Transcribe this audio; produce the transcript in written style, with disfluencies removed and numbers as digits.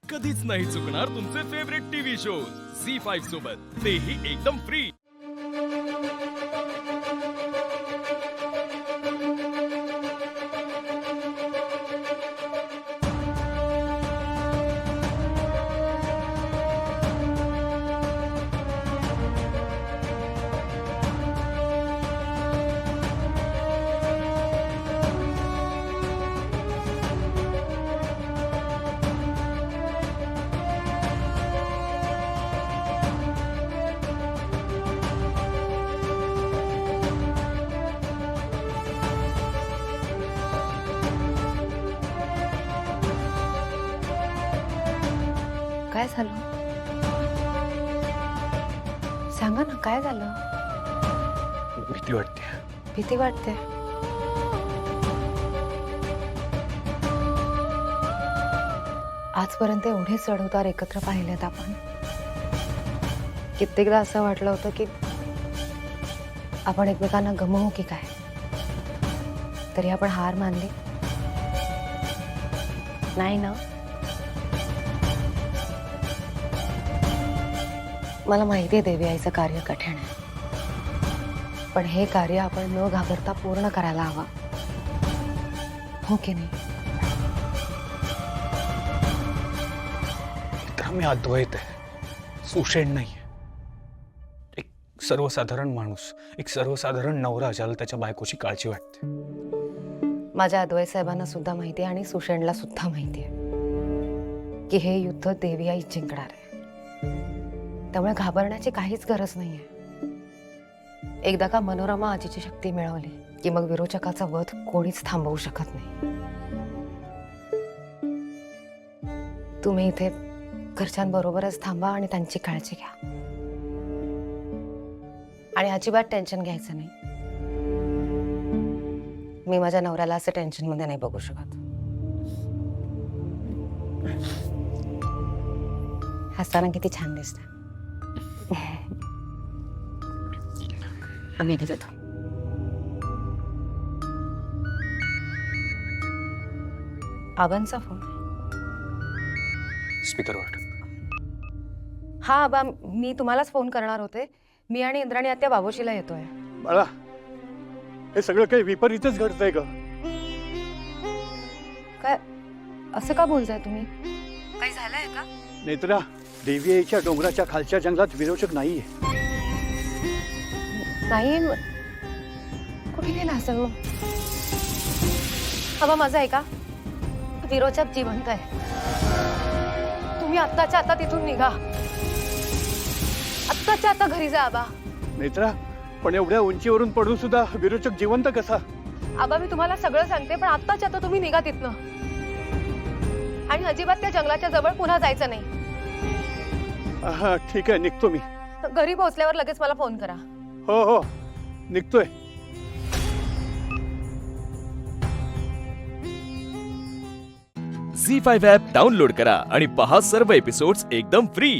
कधीच नाही चुकणार तुमचे फेवरेट टीव्ही शोज झी5 सोबत, तेही एकदम फ्री। काय झालं? सांगा ना, काय झालं? भीती वाटते। भीती वाटते? आजपर्यंत एवढे चढउतार एकत्र पाहिलेत आपण। कित्येकदा असं वाटलं होतं की आपण एकमेकांना गमावू की काय, तरी आपण हार मानली नाही ना। मला माहिती आहे देवी आईचं कार्य कठीण आहे, पण हे कार्य आपण न घाबरता पूर्ण करायला हवं, हो की नाही? तर मी अद्वैत आहे, सुषेण नाही। एक सर्वसाधारण माणूस, एक सर्वसाधारण नवरा ज्याला त्याच्या बायकोची काळजी वाटते। माझ्या अद्वैत साहेबांना सुद्धा माहिती आहे आणि सुषेणला सुद्धा माहिती आहे की हे युद्ध देवी आई जिंकणार आहे, त्यामुळे घाबरण्याची काहीच गरज नाहीये। एकदा का मनोरमा आजीची शक्ती मिळवली की मग विरोचकाचा वध कोणीच थांबवू शकत नाही। तुम्ही इथे घरच्यांबरोबरच थांबा आणि त्यांची काळजी घ्या, आणि अजिबात टेन्शन घ्यायचं नाही। मी माझ्या नवऱ्याला असं टेन्शन मध्ये नाही बघू शकत। हसताना किती छान दिसत। आम्ही इथे जातो। आबांचा फोन? स्पीकरवर। हा आबा, मी तुम्हालाच फोन करणार होते। मी आणि इंद्राणी आत्या बाबोशीला येतोय। बाळा, हे सगळं काही विपरीतच घडतंय ग। काय असं का बोलताय तुम्ही? काही झालंय का? नेत्रा, देवी आईच्या डोंगराच्या खालच्या जंगलात विरोचक नाहीये। नाही, कुठे गेला असेल मग? आबा माझं ऐका, विरोचक जिवंत आहे। तुम्ही आत्ताच्या आता तिथून निघा, आत्ताच्या आता घरी जा आबा। नेत्रा, पण एवढ्या उंचीवरून पडून सुद्धा विरोचक जिवंत कसा? आबा मी तुम्हाला सगळं सांगते, पण आत्ताच्या आता तुम्ही निघा तिथनं, आणि अजिबात त्या जंगलाच्या जवळ पुन्हा जायचं नाही। हा ठीक आहे, निघतो मी। घरी पोहोचल्यावर लगेच मला फोन करा। हो हो, निघतोय। झी5 ॲप डाउनलोड करा आणि पहा सर्व एपिसोड्स एकदम फ्री।